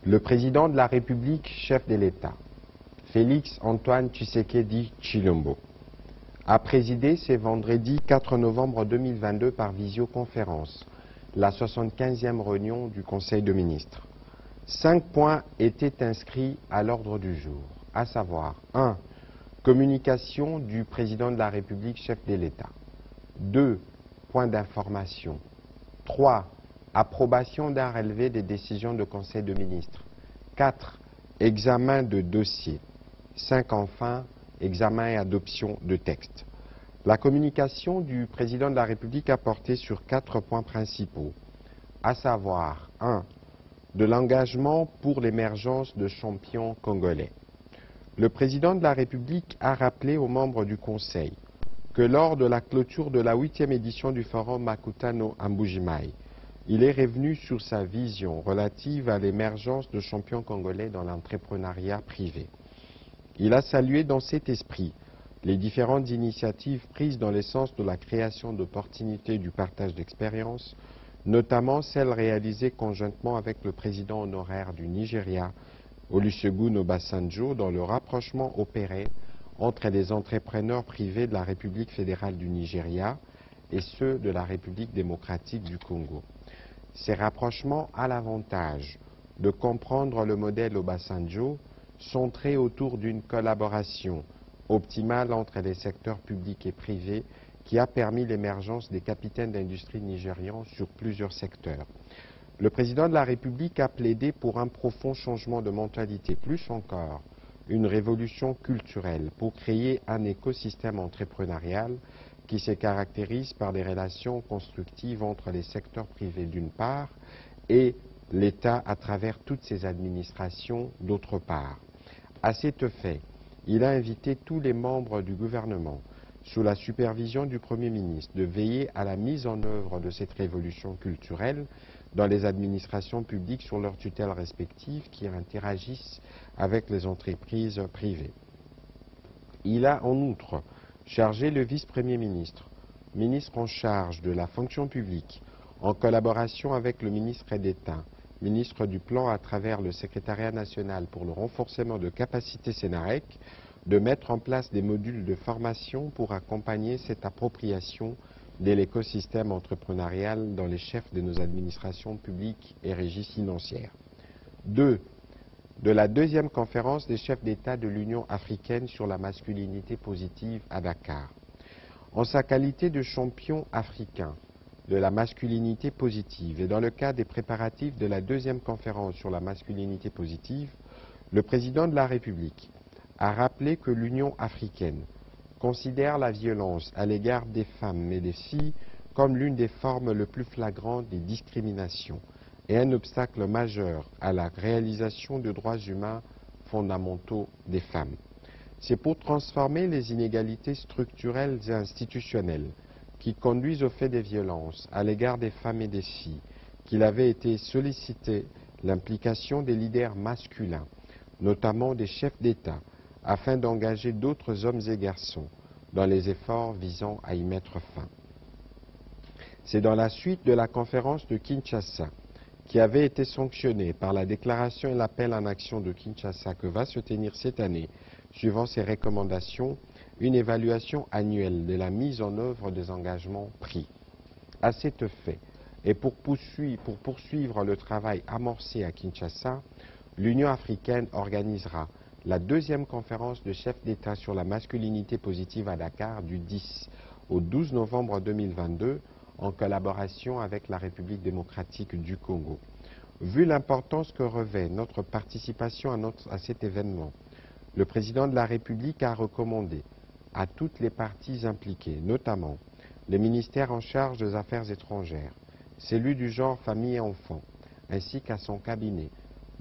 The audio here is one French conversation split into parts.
Le président de la République, chef de l'État, Félix Antoine Tshisekedi Tshilombo, a présidé ce vendredi 4 novembre 2022 par visioconférence la 75e réunion du Conseil de ministres. 5 points étaient inscrits à l'ordre du jour, à savoir 1. Communication du président de la République, chef de l'État. 2. Points d'information. 3. Approbation d'un relevé des décisions de Conseil de ministres. 4. Examen de dossiers. 5. Enfin, examen et adoption de textes. La communication du président de la République a porté sur 4 points principaux, à savoir 1. De l'engagement pour l'émergence de champions congolais. Le président de la République a rappelé aux membres du Conseil que lors de la clôture de la 8e édition du Forum Makutano à Mbuji-Mayi, il est revenu sur sa vision relative à l'émergence de champions congolais dans l'entrepreneuriat privé. Il a salué dans cet esprit les différentes initiatives prises dans le sens de la création d'opportunités du partage d'expériences, notamment celles réalisées conjointement avec le président honoraire du Nigeria, Olusegun Obasanjo, dans le rapprochement opéré entre les entrepreneurs privés de la République fédérale du Nigeria et ceux de la République démocratique du Congo. Ces rapprochements ont l'avantage de comprendre le modèle Obasanjo centré autour d'une collaboration optimale entre les secteurs publics et privés qui a permis l'émergence des capitaines d'industrie nigérians sur plusieurs secteurs. Le président de la République a plaidé pour un profond changement de mentalité, plus encore une révolution culturelle pour créer un écosystème entrepreneurial qui se caractérise par des relations constructives entre les secteurs privés d'une part et l'État à travers toutes ses administrations d'autre part. À cet effet, il a invité tous les membres du gouvernement, sous la supervision du Premier ministre, de veiller à la mise en œuvre de cette révolution culturelle dans les administrations publiques sur leurs tutelles respectives qui interagissent avec les entreprises privées. Il a en outre chargé le vice-premier ministre, ministre en charge de la fonction publique, en collaboration avec le ministre d'État, ministre du Plan à travers le secrétariat national pour le renforcement de capacités Sénarec, de mettre en place des modules de formation pour accompagner cette appropriation de l'écosystème entrepreneurial dans les chefs de nos administrations publiques et régies financières. 2. De la 2e conférence des chefs d'État de l'Union africaine sur la masculinité positive à Dakar. En sa qualité de champion africain de la masculinité positive et dans le cadre des préparatifs de la 2e conférence sur la masculinité positive, le président de la République a rappelé que l'Union africaine considère la violence à l'égard des femmes et des filles comme l'une des formes les plus flagrantes des discriminations et un obstacle majeur à la réalisation des droits humains fondamentaux des femmes. C'est pour transformer les inégalités structurelles et institutionnelles qui conduisent au fait des violences à l'égard des femmes et des filles qu'il avait été sollicité l'implication des leaders masculins, notamment des chefs d'État, afin d'engager d'autres hommes et garçons dans les efforts visant à y mettre fin. C'est dans la suite de la conférence de Kinshasa, qui avait été sanctionnée par la déclaration et l'appel en action de Kinshasa, que va se tenir cette année, suivant ces recommandations, une évaluation annuelle de la mise en œuvre des engagements pris. À cet effet, et pour poursuivre le travail amorcé à Kinshasa, l'Union africaine organisera la 2e conférence de chefs d'État sur la masculinité positive à Dakar du 10 au 12 novembre 2022 en collaboration avec la République démocratique du Congo. Vu l'importance que revêt notre participation à cet événement, le président de la République a recommandé à toutes les parties impliquées, notamment les ministères en charge des affaires étrangères, celui du genre famille et enfants, ainsi qu'à son cabinet,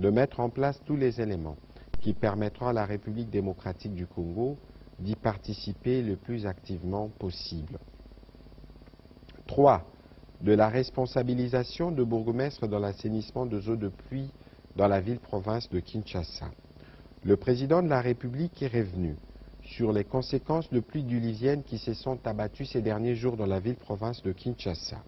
de mettre en place tous les éléments qui permettront à la République démocratique du Congo d'y participer le plus activement possible. 3. De la responsabilisation de bourgmestres dans l'assainissement des eaux de pluie dans la ville-province de Kinshasa. Le président de la République est revenu sur les conséquences de pluies diluviennes qui se sont abattues ces derniers jours dans la ville-province de Kinshasa.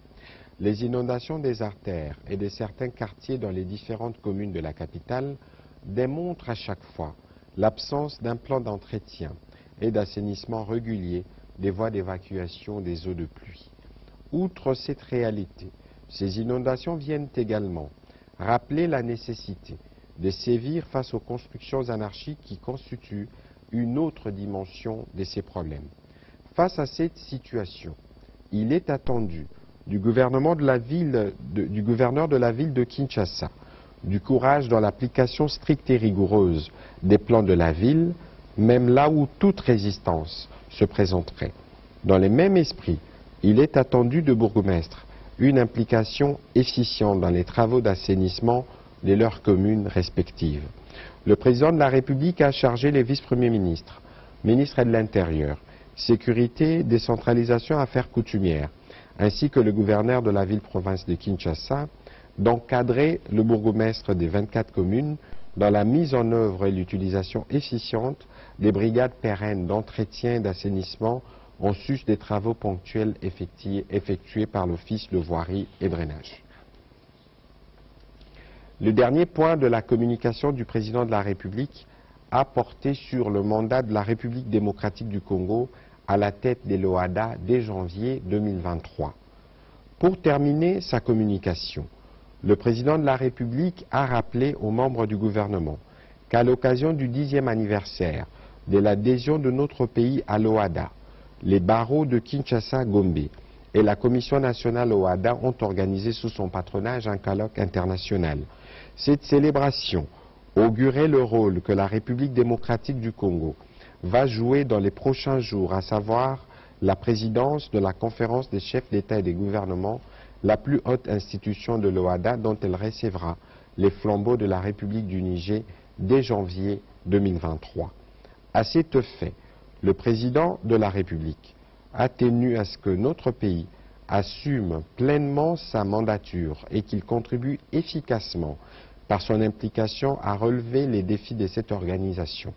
les inondations des artères et de certains quartiers dans les différentes communes de la capitale démontrent à chaque fois l'absence d'un plan d'entretien et d'assainissement régulier des voies d'évacuation des eaux de pluie. Outre cette réalité, ces inondations viennent également rappeler la nécessité de sévir face aux constructions anarchiques qui constituent une autre dimension de ces problèmes. Face à cette situation, il est attendu du gouverneur de la ville de Kinshasa du courage dans l'application stricte et rigoureuse des plans de la ville, même là où toute résistance se présenterait. Dans le même esprit, il est attendu de bourgmestres une implication efficiente dans les travaux d'assainissement de leurs communes respectives. Le président de la République a chargé les vice-premiers ministres, ministres de l'Intérieur, Sécurité, Décentralisation, Affaires coutumières, ainsi que le gouverneur de la ville-province de Kinshasa, d'encadrer le bourgmestre des 24 communes dans la mise en œuvre et l'utilisation efficiente des brigades pérennes d'entretien et d'assainissement en sus des travaux ponctuels effectués par l'Office de voirie et drainage. Le dernier point de la communication du président de la République a porté sur le mandat de la République démocratique du Congo à la tête des l'OHADA dès janvier 2023. Pour terminer sa communication, le président de la République a rappelé aux membres du gouvernement qu'à l'occasion du 10e anniversaire de l'adhésion de notre pays à l'OHADA, les barreaux de Kinshasa-Gombe et la Commission nationale OHADA ont organisé sous son patronage un colloque international. Cette célébration augurait le rôle que la République démocratique du Congo va jouer dans les prochains jours, à savoir la présidence de la conférence des chefs d'État et des gouvernements, la plus haute institution de l'OHADA dont elle recevra les flambeaux de la République du Niger dès janvier 2023. À cet effet, le président de la République a tenu à ce que notre pays assume pleinement sa mandature et qu'il contribue efficacement par son implication à relever les défis de cette organisation.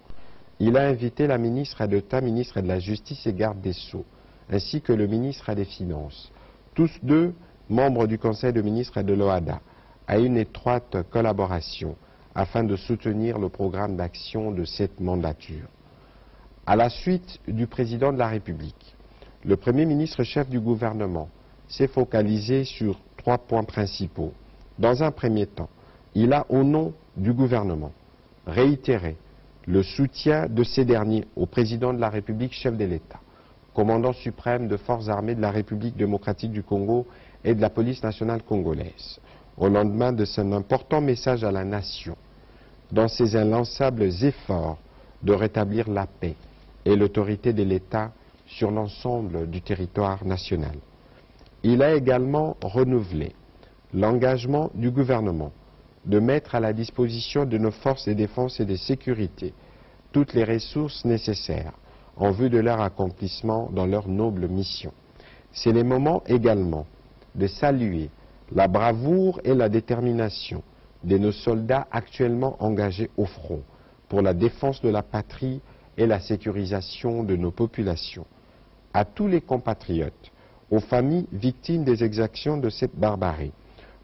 Il a invité la ministre d'État, ministre de la Justice et garde des Sceaux, ainsi que le ministre des Finances, tous deux membres du Conseil de ministres de l'OHADA, à une étroite collaboration afin de soutenir le programme d'action de cette mandature. À la suite du président de la République, le Premier ministre chef du gouvernement s'est focalisé sur 3 points principaux. Dans un premier temps, il a, au nom du gouvernement, réitéré le soutien de ces derniers au président de la République, chef de l'État, commandant suprême de forces armées de la République démocratique du Congo et de la police nationale congolaise, au lendemain de son important message à la nation, dans ses inlançables efforts de rétablir la paix et l'autorité de l'État sur l'ensemble du territoire national. Il a également renouvelé l'engagement du gouvernement de mettre à la disposition de nos forces de défense et de sécurité toutes les ressources nécessaires en vue de leur accomplissement dans leur noble mission. C'est le moment également de saluer la bravoure et la détermination de nos soldats actuellement engagés au front pour la défense de la patrie et la sécurisation de nos populations. À tous les compatriotes, aux familles victimes des exactions de cette barbarie,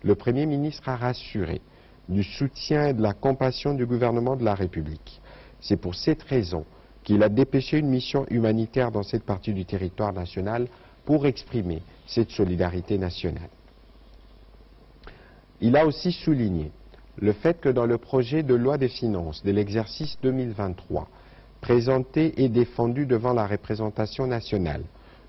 le Premier ministre a rassuré du soutien et de la compassion du gouvernement de la République. C'est pour cette raison qu'il a dépêché une mission humanitaire dans cette partie du territoire national pour exprimer cette solidarité nationale. Il a aussi souligné le fait que dans le projet de loi des finances de l'exercice 2023, présenté et défendu devant la représentation nationale,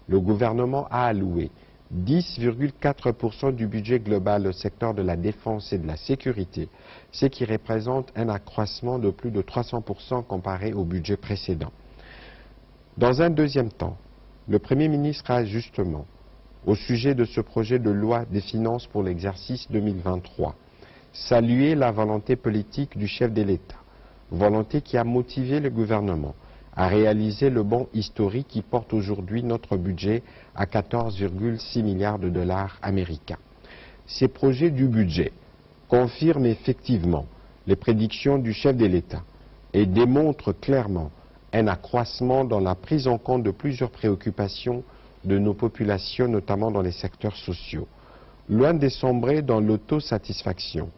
le gouvernement a alloué 10,4% du budget global au secteur de la défense et de la sécurité, ce qui représente un accroissement de plus de 300% comparé au budget précédent. Dans un deuxième temps, le Premier ministre a justement, au sujet de ce projet de loi des finances pour l'exercice 2023, salué la volonté politique du chef de l'État, volonté qui a motivé le gouvernement à réaliser le bond historique qui porte aujourd'hui notre budget à 14,6 milliards de dollars américains. Ces projets du budget confirment effectivement les prédictions du chef de l'État et démontrent clairement un accroissement dans la prise en compte de plusieurs préoccupations de nos populations, notamment dans les secteurs sociaux. Loin de sombrer dans l'autosatisfaction,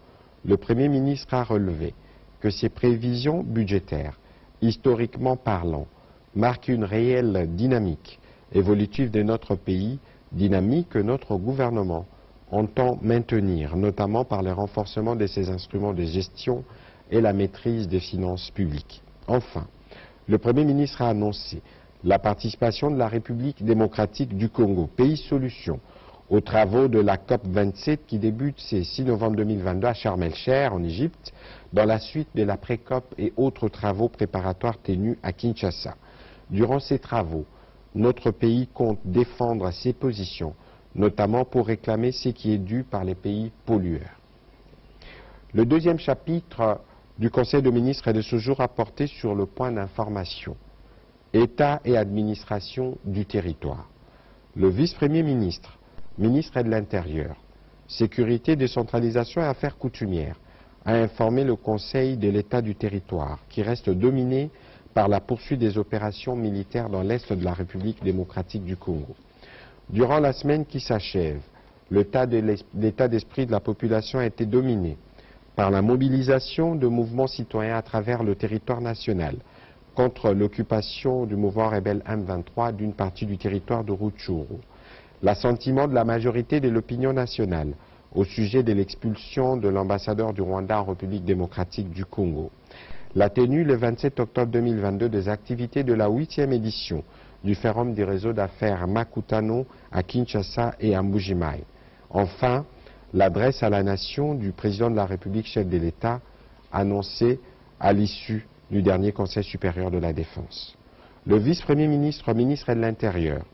le Premier ministre a relevé que ces prévisions budgétaires, historiquement parlant, marquent une réelle dynamique évolutive de notre pays, dynamique que notre gouvernement entend maintenir, notamment par le renforcement de ses instruments de gestion et la maîtrise des finances publiques. Enfin, le Premier ministre a annoncé la participation de la République démocratique du Congo, pays solution, aux travaux de la COP27 qui débute ce 6 novembre 2022 à Sharm el-Sheikh en Égypte, dans la suite de la pré-COP et autres travaux préparatoires tenus à Kinshasa. Durant ces travaux, notre pays compte défendre ses positions, notamment pour réclamer ce qui est dû par les pays pollueurs. Le deuxième chapitre du Conseil de ministres est de ce jour à porter sur le point d'information, État et administration du territoire. Le vice-premier ministre, ministre de l'Intérieur, Sécurité, décentralisation et affaires coutumières, a informé le Conseil de l'État du territoire, qui reste dominé par la poursuite des opérations militaires dans l'est de la République démocratique du Congo. Durant la semaine qui s'achève, l'état d'esprit de la population a été dominé par la mobilisation de mouvements citoyens à travers le territoire national contre l'occupation du mouvement rebelle M23 d'une partie du territoire de Rutshuru. L'assentiment de la majorité de l'opinion nationale au sujet de l'expulsion de l'ambassadeur du Rwanda en République démocratique du Congo. La tenue le 27 octobre 2022 des activités de la 8e édition du Forum du réseau d'affaires Makutano à Kinshasa et à Mbuji-Mayi. Enfin, l'adresse à la nation du président de la République, chef de l'État, annoncée à l'issue du dernier Conseil supérieur de la Défense. Le vice-premier ministre, ministre de l'Intérieur,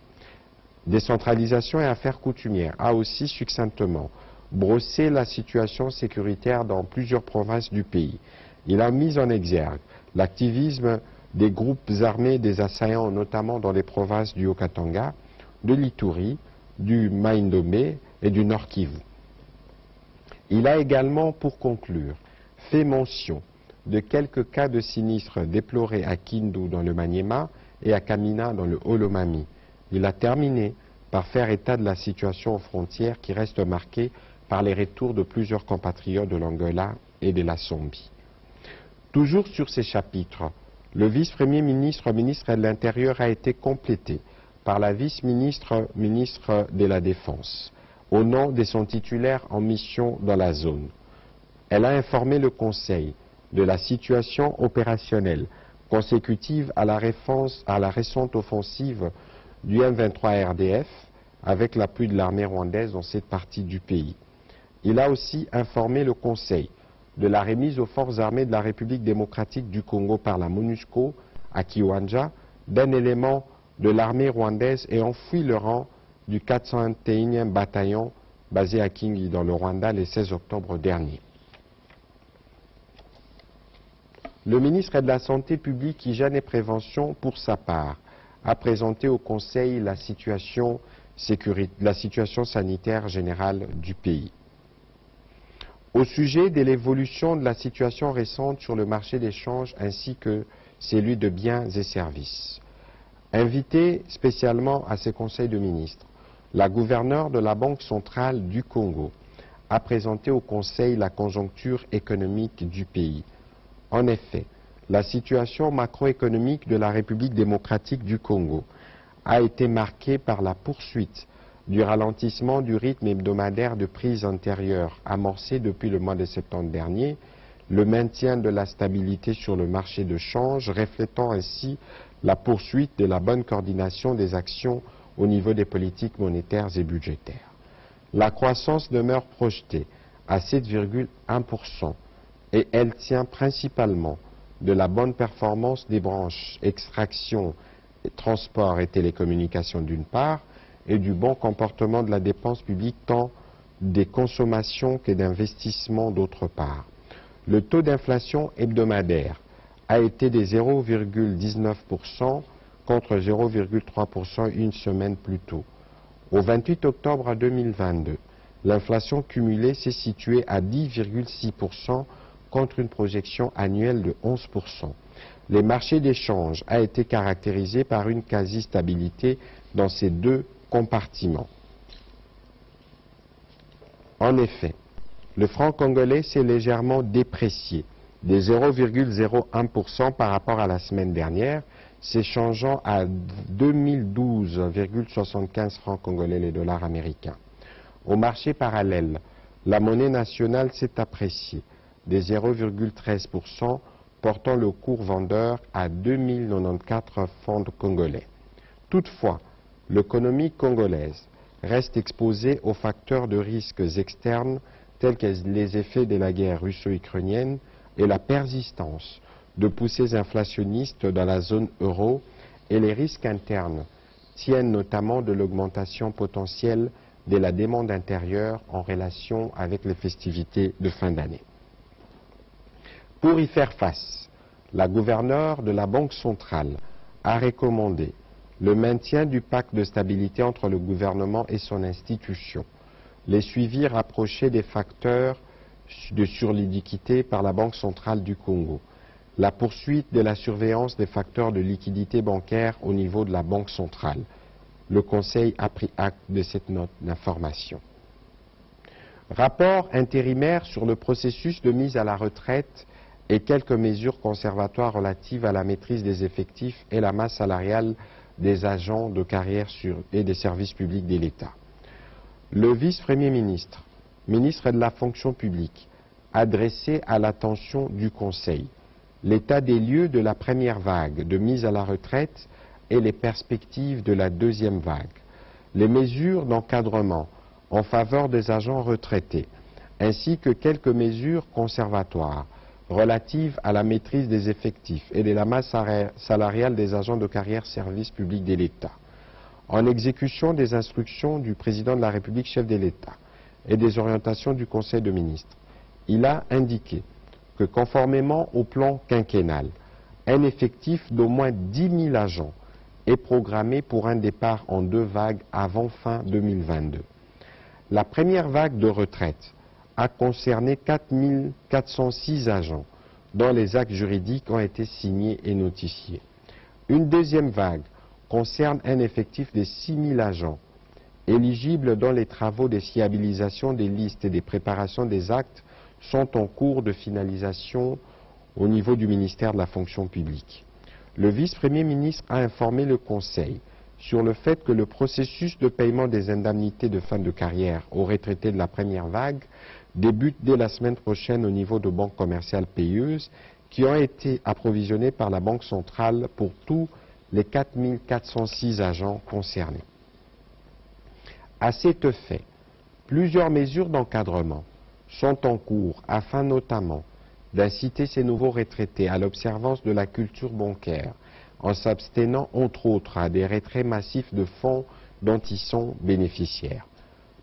décentralisation et affaires coutumières, a aussi succinctement brossé la situation sécuritaire dans plusieurs provinces du pays. Il a mis en exergue l'activisme des groupes armés des assaillants, notamment dans les provinces du Haut-Katanga, de l'Ituri, du Maïndomé et du Nord Kivu. Il a également, pour conclure, fait mention de quelques cas de sinistres déplorés à Kindu dans le Maniema et à Kamina dans le Haut-Lomami. Il a terminé par faire état de la situation aux frontières qui reste marquée par les retours de plusieurs compatriotes de l'Angola et de la Zambie. Toujours sur ces chapitres, le vice-premier ministre, ministre de l'Intérieur, a été complété par la vice-ministre, ministre de la Défense, au nom de son titulaire en mission dans la zone. Elle a informé le Conseil de la situation opérationnelle consécutive à la récente offensive du M23 RDF avec l'appui de l'armée rwandaise dans cette partie du pays. Il a aussi informé le Conseil de la remise aux forces armées de la République démocratique du Congo par la MONUSCO à Kiwanja d'un élément de l'armée rwandaise ayant fui le rang du 401e bataillon basé à Kingi dans le Rwanda le 16 octobre dernier. Le ministre de la Santé publique, Hygiène et Prévention, pour sa part, a présenté au Conseil la situation sanitaire générale du pays. Au sujet de l'évolution de la situation récente sur le marché des changes ainsi que celui de biens et services. Invitée spécialement à ce Conseil de ministres, la gouverneure de la Banque centrale du Congo a présenté au Conseil la conjoncture économique du pays. En effet, la situation macroéconomique de la République démocratique du Congo a été marquée par la poursuite du ralentissement du rythme hebdomadaire de prise antérieure amorcé depuis le mois de septembre dernier, le maintien de la stabilité sur le marché de change, reflétant ainsi la poursuite de la bonne coordination des actions au niveau des politiques monétaires et budgétaires. La croissance demeure projetée à 7,1% et elle tient principalement de la bonne performance des branches extraction, transport et télécommunications d'une part, et du bon comportement de la dépense publique tant des consommations que d'investissements d'autre part. Le taux d'inflation hebdomadaire a été de 0,19% contre 0,3% une semaine plus tôt. Au 28 octobre 2022, l'inflation cumulée s'est située à 10,6% contre une projection annuelle de 11%. Les marchés d'échange a été caractérisé par une quasi-stabilité dans ces deux compartiments. En effet, le franc congolais s'est légèrement déprécié, de 0,01% par rapport à la semaine dernière, s'échangeant à 2012,75 francs congolais les dollars américains. Au marché parallèle, la monnaie nationale s'est appréciée de 0,13%, portant le cours vendeur à 2094 francs congolais. Toutefois, l'économie congolaise reste exposée aux facteurs de risques externes tels que les effets de la guerre russo-ukrainienne et la persistance de poussées inflationnistes dans la zone euro, et les risques internes tiennent notamment de l'augmentation potentielle de la demande intérieure en relation avec les festivités de fin d'année. Pour y faire face, la gouverneure de la Banque centrale a recommandé le maintien du pacte de stabilité entre le gouvernement et son institution, les suivis rapprochés des facteurs de surliquidité par la Banque centrale du Congo, la poursuite de la surveillance des facteurs de liquidité bancaire au niveau de la Banque centrale. Le Conseil a pris acte de cette note d'information. Rapport intérimaire sur le processus de mise à la retraite et quelques mesures conservatoires relatives à la maîtrise des effectifs et la masse salariale des agents de carrière et des services publics de l'État. Le vice-premier ministre, ministre de la fonction publique, a dressé à l'attention du Conseil l'état des lieux de la première vague de mise à la retraite et les perspectives de la deuxième vague, les mesures d'encadrement en faveur des agents retraités, ainsi que quelques mesures conservatoires relatives à la maîtrise des effectifs et de la masse salariale des agents de carrière service public de l'État. En exécution des instructions du président de la République, chef de l'État, et des orientations du Conseil de ministres, il a indiqué que conformément au plan quinquennal, un effectif d'au moins 10 000 agents est programmé pour un départ en 2 vagues avant fin 2022. La première vague de retraite a concerné 4 406 agents dont les actes juridiques ont été signés et notifiés. Une deuxième vague concerne un effectif de 6 000 agents éligibles dont les travaux de fiabilisation des listes et des préparations des actes sont en cours de finalisation au niveau du ministère de la fonction publique. Le vice-premier ministre a informé le Conseil sur le fait que le processus de paiement des indemnités de fin de carrière aux retraités de la première vague débute dès la semaine prochaine au niveau de banques commerciales payeuses qui ont été approvisionnées par la Banque centrale pour tous les 4 406 agents concernés. À cet effet, plusieurs mesures d'encadrement sont en cours afin notamment d'inciter ces nouveaux retraités à l'observance de la culture bancaire en s'abstenant entre autres à des retraits massifs de fonds dont ils sont bénéficiaires.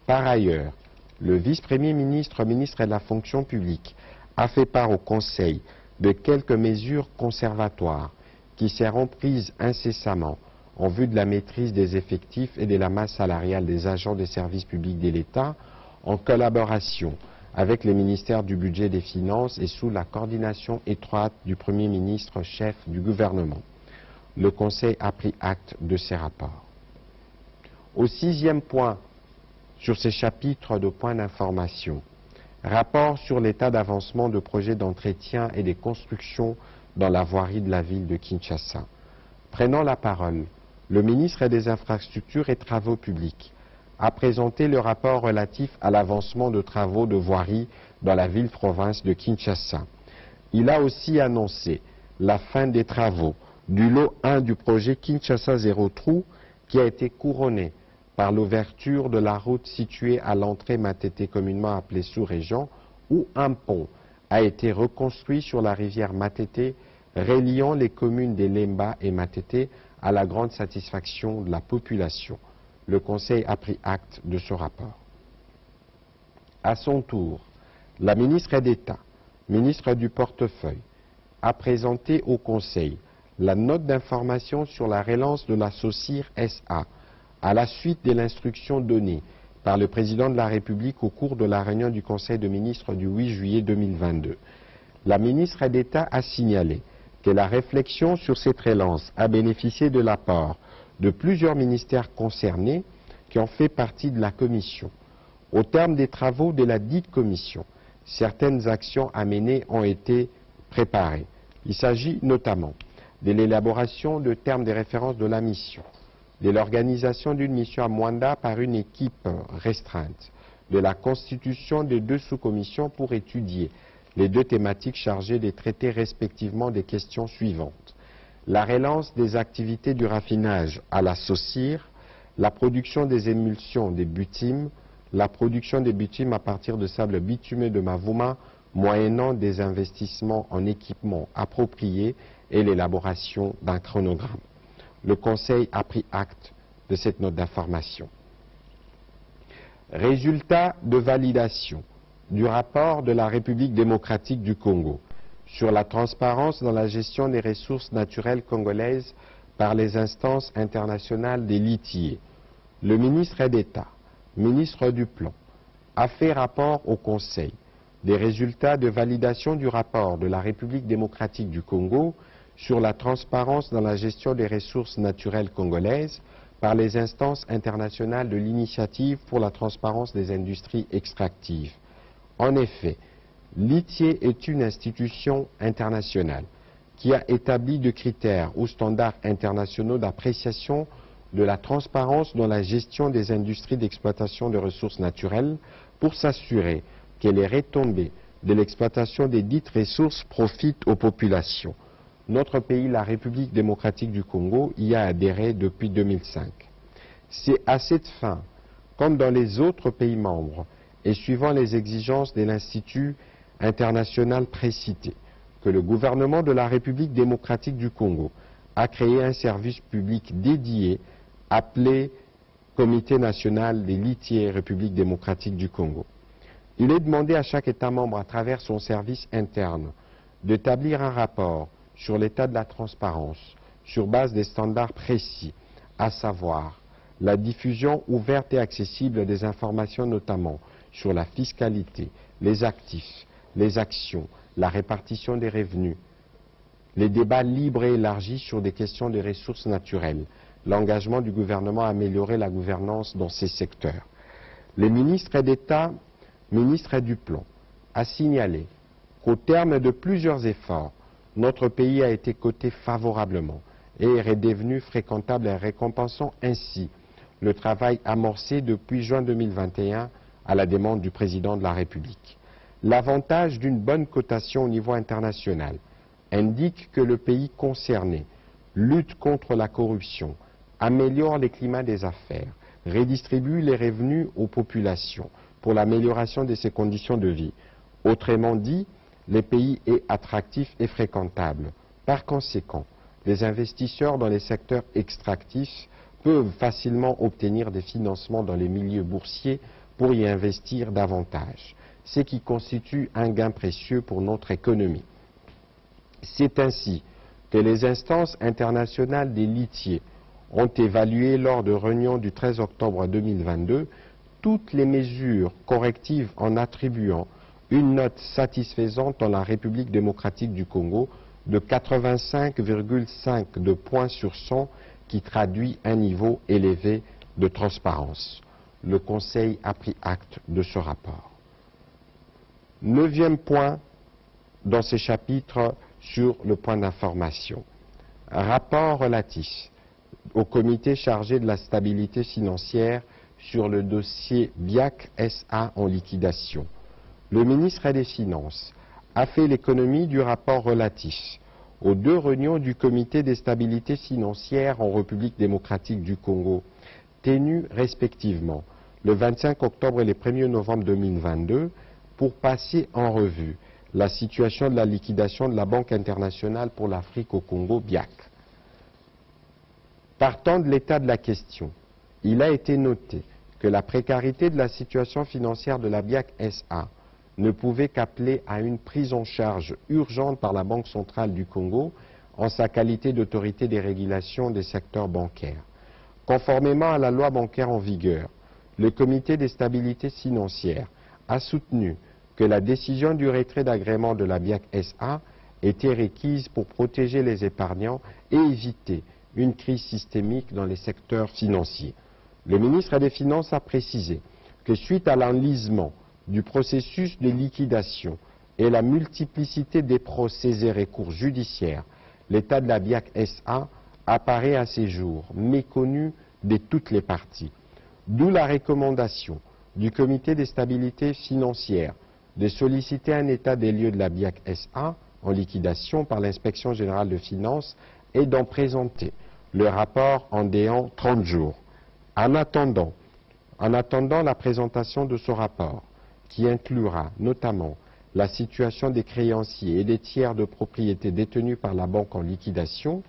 Par ailleurs, le vice-premier ministre, ministre de la fonction publique, a fait part au Conseil de quelques mesures conservatoires qui seront prises incessamment en vue de la maîtrise des effectifs et de la masse salariale des agents des services publics de l'État en collaboration avec les ministères du Budget et des Finances et sous la coordination étroite du Premier ministre chef du gouvernement. Le Conseil a pris acte de ces rapports. Au 6e point sur ces chapitres de points d'information, rapport sur l'état d'avancement de projets d'entretien et des constructions dans la voirie de la ville de Kinshasa. Prenant la parole, le ministre des Infrastructures et Travaux publics a présenté le rapport relatif à l'avancement de travaux de voirie dans la ville-province de Kinshasa. Il a aussi annoncé la fin des travaux du lot 1 du projet Kinshasa Zéro Trou qui a été couronné par l'ouverture de la route située à l'entrée Matete communément appelée sous-région où un pont a été reconstruit sur la rivière Matete reliant les communes de Lemba et Matete à la grande satisfaction de la population. Le Conseil a pris acte de ce rapport. À son tour, la ministre d'État, ministre du portefeuille, a présenté au Conseil la note d'information sur la relance de la SOCIR SA à la suite de l'instruction donnée par le président de la République au cours de la réunion du Conseil de ministres du 8 juillet 2022. La ministre d'État a signalé que la réflexion sur cette relance a bénéficié de l'apport de plusieurs ministères concernés qui ont fait partie de la commission. Au terme des travaux de la dite commission, certaines actions à mener ont été préparées. Il s'agit notamment de l'élaboration de termes de référence de la mission, de l'organisation d'une mission à Mwanda par une équipe restreinte, de la constitution de 2 sous-commissions pour étudier les 2 thématiques chargées de traiter respectivement des questions suivantes: la relance des activités du raffinage à la SOCIR, la production des émulsions des bitumes, la production des bitumes à partir de sable bitumeux de Mavuma, moyennant des investissements en équipements appropriés et l'élaboration d'un chronogramme. Le Conseil a pris acte de cette note d'information. Résultat de validation du rapport de la République démocratique du Congo sur la transparence dans la gestion des ressources naturelles congolaises par les instances internationales des litiers. Le ministre d'État, ministre du Plan, a fait rapport au Conseil des résultats de validation du rapport de la République démocratique du Congo sur la transparence dans la gestion des ressources naturelles congolaises par les instances internationales de l'initiative pour la transparence des industries extractives. En effet, l'ITIE est une institution internationale qui a établi de critères ou standards internationaux d'appréciation de la transparence dans la gestion des industries d'exploitation de ressources naturelles pour s'assurer que les retombées de l'exploitation des dites ressources profitent aux populations. Notre pays, la République démocratique du Congo, y a adhéré depuis 2005. C'est à cette fin, comme dans les autres pays membres, et suivant les exigences de l'Institut international précité, que le gouvernement de la République démocratique du Congo a créé un service public dédié appelé Comité national des litiers République démocratique du Congo. Il est demandé à chaque État membre, à travers son service interne, d'établir un rapport sur l'état de la transparence, sur base des standards précis, à savoir la diffusion ouverte et accessible des informations, notamment sur la fiscalité, les actifs, les actions, la répartition des revenus, les débats libres et élargis sur des questions de ressources naturelles, l'engagement du gouvernement à améliorer la gouvernance dans ces secteurs. Les ministres d'État, ministres du Plan, a signalé qu'au terme de plusieurs efforts, notre pays a été coté favorablement et est redevenu fréquentable, récompensant ainsi le travail amorcé depuis juin 2021 à la demande du président de la République. L'avantage d'une bonne cotation au niveau international indique que le pays concerné lutte contre la corruption, améliore les climats des affaires, redistribue les revenus aux populations pour l'amélioration de ses conditions de vie. Autrement dit, le pays est attractif et fréquentable. Par conséquent, les investisseurs dans les secteurs extractifs peuvent facilement obtenir des financements dans les milieux boursiers pour y investir davantage, ce qui constitue un gain précieux pour notre économie. C'est ainsi que les instances internationales des litiers ont évalué lors de réunion du 13 octobre 2022 toutes les mesures correctives en attribuant une note satisfaisante dans la République démocratique du Congo de 85,5 de points sur 100 qui traduit un niveau élevé de transparence. Le Conseil a pris acte de ce rapport. 9e point dans ce chapitre sur le point d'information. Rapport relatif au comité chargé de la stabilité financière sur le dossier BIAC SA en liquidation. Le ministre des Finances a fait l'économie du rapport relatif aux 2 réunions du comité de stabilité financière en République démocratique du Congo, tenues respectivement le 25 octobre et le 1er novembre 2022, pour passer en revue la situation de la liquidation de la Banque internationale pour l'Afrique au Congo, BIAC. Partant de l'état de la question, il a été noté que la précarité de la situation financière de la BIAC SA ne pouvait qu'appeler à une prise en charge urgente par la Banque centrale du Congo en sa qualité d'autorité des régulations des secteurs bancaires. Conformément à la loi bancaire en vigueur, le comité de stabilité financière a soutenu que la décision du retrait d'agrément de la BIAC SA était requise pour protéger les épargnants et éviter une crise systémique dans les secteurs financiers. Le ministre des Finances a précisé que suite à l'enlisement du processus de liquidation et la multiplicité des procès et recours judiciaires, l'état de la BIAC SA apparaît à ces jours méconnu de toutes les parties. D'où la recommandation du Comité de stabilité financière de solliciter un état des lieux de la BIAC SA en liquidation par l'Inspection générale de finances et d'en présenter le rapport en délai 30 jours. En attendant la présentation de ce rapport, qui inclura notamment la situation des créanciers et des tiers de propriété détenus par la banque en liquidation,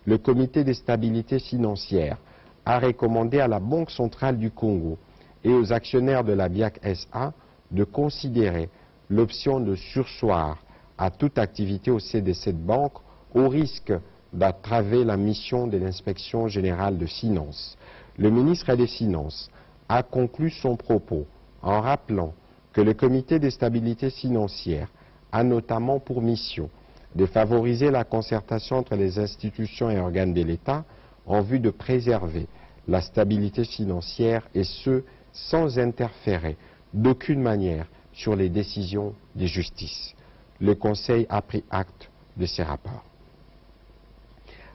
le Comité de stabilité financière a recommandé à la Banque centrale du Congo et aux actionnaires de la BIAC SA de considérer l'option de surseoir à toute activité au sein de cette banque au risque d'entraver la mission de l'Inspection générale de finances. Le ministre des Finances a conclu son propos en rappelant que le Comité de stabilité financière a notamment pour mission de favoriser la concertation entre les institutions et organes de l'État en vue de préserver la stabilité financière et ce, sans interférer d'aucune manière sur les décisions de justice. Le Conseil a pris acte de ces rapports.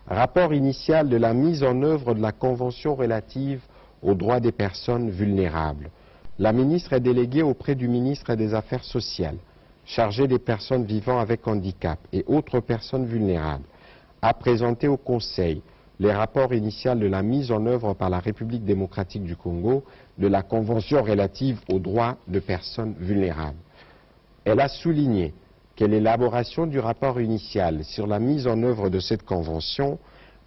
Rapport initial de la mise en œuvre de la Convention relative aux droits des personnes vulnérables. La ministre est déléguée auprès du ministre des Affaires sociales, chargé des personnes vivant avec handicap et autres personnes vulnérables, a présenté au Conseil les rapports initiaux de la mise en œuvre par la République démocratique du Congo de la Convention relative aux droits de personnes vulnérables. Elle a souligné que l'élaboration du rapport initial sur la mise en œuvre de cette convention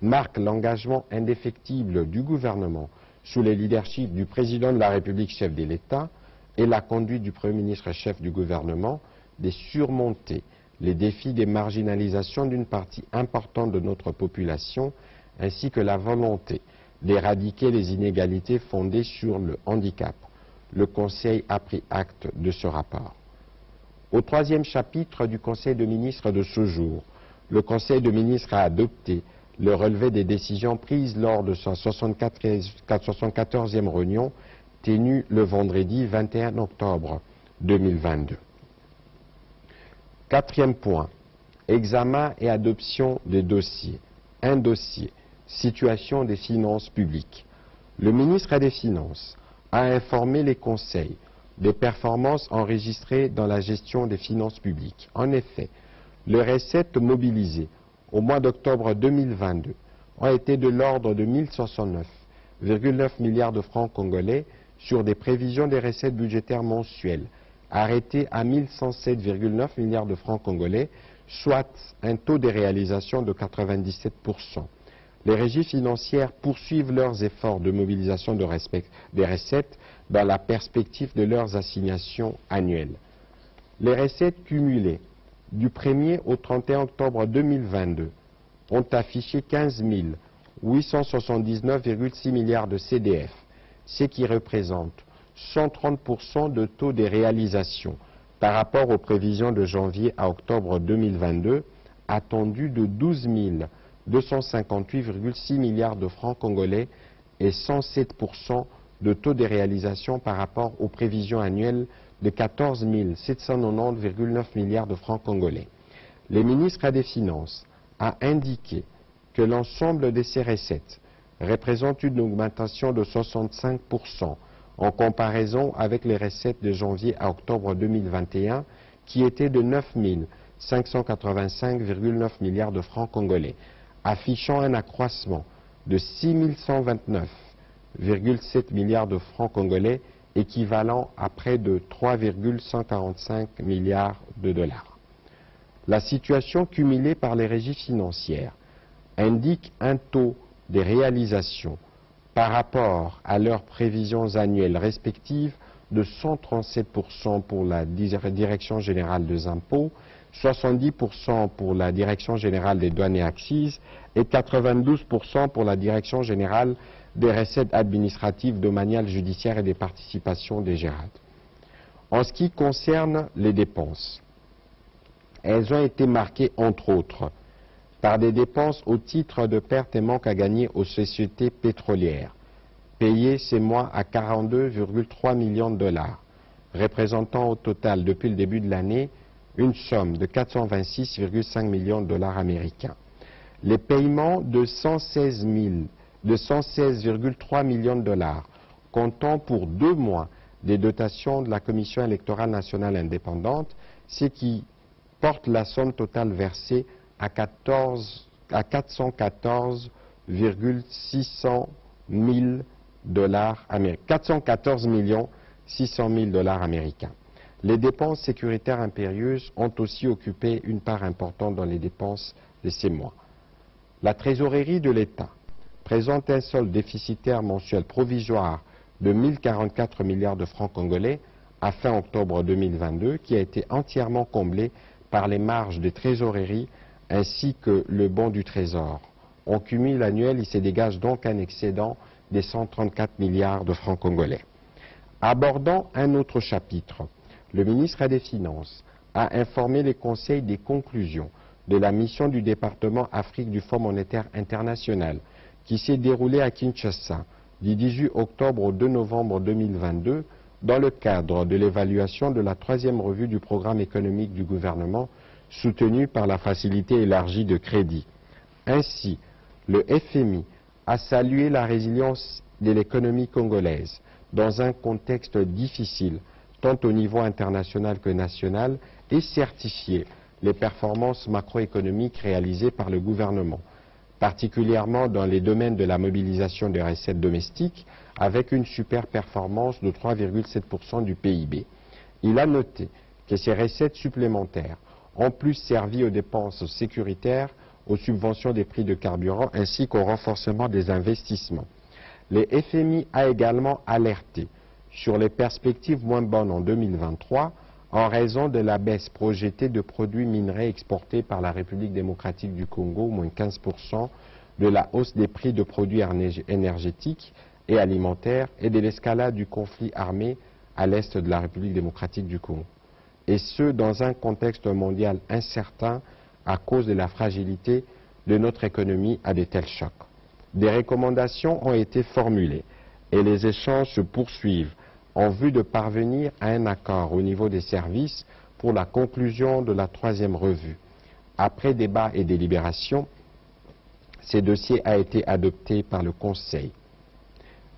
marque l'engagement indéfectible du gouvernement sous le leadership du président de la République chef de l'État et la conduite du Premier ministre chef du gouvernement de surmonter les défis des marginalisations d'une partie importante de notre population ainsi que la volonté d'éradiquer les inégalités fondées sur le handicap. Le Conseil a pris acte de ce rapport. Au troisième chapitre du Conseil de ministres de ce jour, le Conseil de ministres a adopté le relevé des décisions prises lors de sa 74e réunion tenue le vendredi 21 octobre 2022. Quatrième point, examen et adoption des dossiers. Un dossier, situation des finances publiques. Le ministre des Finances a informé les conseils des performances enregistrées dans la gestion des finances publiques. En effet, les recettes mobilisées au mois d'octobre 2022 ont été de l'ordre de 1069,9 milliards de francs congolais sur des prévisions des recettes budgétaires mensuelles arrêtées à 1107,9 milliards de francs congolais, soit un taux de réalisation de 97%. Les régies financières poursuivent leurs efforts de mobilisation des recettes dans la perspective de leurs assignations annuelles. Les recettes cumulées du 1er au 31 octobre 2022 ont affiché 15 879,6 milliards de CDF, ce qui représente 130% de taux de réalisation par rapport aux prévisions de janvier à octobre 2022 attendues de 12 258,6 milliards de francs congolais et 107% de taux de réalisation par rapport aux prévisions annuelles de 14 790,9 milliards de francs congolais. Le ministre des Finances a indiqué que l'ensemble de ces recettes représente une augmentation de 65% en comparaison avec les recettes de janvier à octobre 2021 qui étaient de 9 585,9 milliards de francs congolais, affichant un accroissement de 6 129,7 milliards de francs congolais, équivalent à près de 3,145 milliards de dollars. La situation cumulée par les régies financières indique un taux de réalisation par rapport à leurs prévisions annuelles respectives de 137% pour la Direction générale des impôts, 70% pour la Direction générale des douanes et accises et 92% pour la Direction générale des recettes administratives, domaniales, judiciaires et des participations des GERAD. En ce qui concerne les dépenses, elles ont été marquées entre autres par des dépenses au titre de pertes et manques à gagner aux sociétés pétrolières, payé ces mois à 42,3 millions de dollars, représentant au total depuis le début de l'année une somme de 426,5 millions de dollars américains. Les paiements de 116,3 millions de dollars, comptant pour 2 mois des dotations de la Commission électorale nationale indépendante, ce qui porte la somme totale versée à 414,600 000 dollars américains, 414 600 000 dollars américains. Les dépenses sécuritaires impérieuses ont aussi occupé une part importante dans les dépenses de ces mois. La trésorerie de l'État présente un solde déficitaire mensuel provisoire de 1044 milliards de francs congolais à fin octobre 2022, qui a été entièrement comblé par les marges de trésorerie ainsi que le bon du Trésor. En cumul annuel, il se dégage donc un excédent des 134 milliards de francs congolais. Abordant un autre chapitre, le ministre des Finances a informé les conseils des conclusions de la mission du département Afrique du Fonds monétaire international qui s'est déroulée à Kinshasa du 18 octobre au 2 novembre 2022 dans le cadre de l'évaluation de la 3e revue du programme économique du gouvernement soutenu par la facilité élargie de crédit. Ainsi, le FMI a salué la résilience de l'économie congolaise dans un contexte difficile tant au niveau international que national et certifié les performances macroéconomiques réalisées par le gouvernement, particulièrement dans les domaines de la mobilisation des recettes domestiques, avec une super performance de 3,7% du PIB. Il a noté que ces recettes supplémentaires ont plus servi aux dépenses sécuritaires, aux subventions des prix de carburant ainsi qu'au renforcement des investissements. Le FMI a également alerté sur les perspectives moins bonnes en 2023 en raison de la baisse projetée de produits minerais exportés par la République démocratique du Congo, moins 15%, de la hausse des prix de produits énergétiques et alimentaires et de l'escalade du conflit armé à l'est de la République démocratique du Congo. Et ce, dans un contexte mondial incertain à cause de la fragilité de notre économie à de tels chocs. Des recommandations ont été formulées et les échanges se poursuivent en vue de parvenir à un accord au niveau des services pour la conclusion de la 3e revue. Après débat et délibération, ce dossier a été adopté par le Conseil.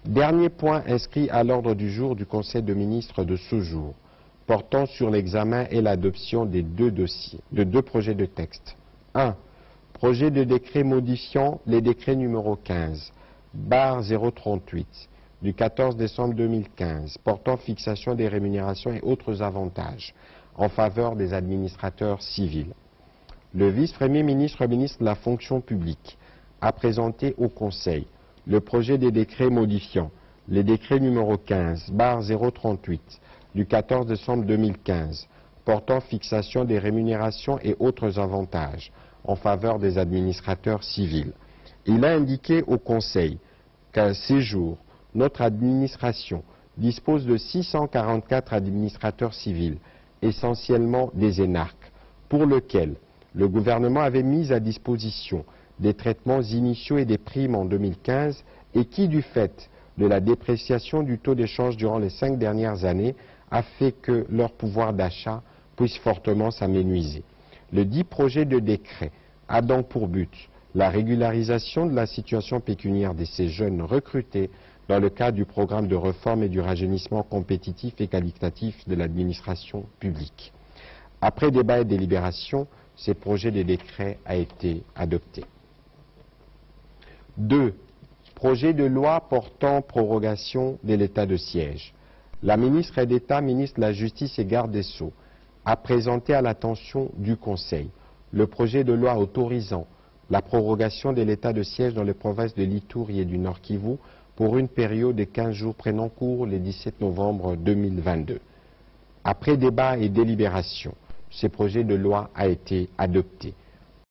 Dernier point inscrit à l'ordre du jour du Conseil de ministres de ce jour, portant sur l'examen et l'adoption des deux projets de texte. 1. Projet de décret modifiant les décrets numéro 15, barre 038, du 14 décembre 2015, portant fixation des rémunérations et autres avantages en faveur des administrateurs civils. Le vice-premier ministre, ministre de la fonction publique, a présenté au Conseil le projet des décrets modifiant les décrets numéro 15, barre 038, du 14 décembre 2015, portant fixation des rémunérations et autres avantages en faveur des administrateurs civils. Il a indiqué au Conseil qu'à ces jours, notre administration dispose de 644 administrateurs civils, essentiellement des énarques, pour lesquels le gouvernement avait mis à disposition des traitements initiaux et des primes en 2015 et qui, du fait de la dépréciation du taux d'échange durant les 5 dernières années, a fait que leur pouvoir d'achat puisse fortement s'amenuiser. Le dit projet de décret a donc pour but la régularisation de la situation pécuniaire de ces jeunes recrutés dans le cadre du programme de réforme et du rajeunissement compétitif et qualitatif de l'administration publique. Après débat et délibération, ce projet de décret a été adopté. 2. Projet de loi portant prorogation de l'état de siège. La ministre d'État, ministre de la Justice et garde des Sceaux, a présenté à l'attention du Conseil le projet de loi autorisant la prorogation de l'état de siège dans les provinces de l'Ituri et du Nord Kivu pour une période de 15 jours prenant cours le 17 novembre 2022. Après débat et délibération, ce projet de loi a été adopté.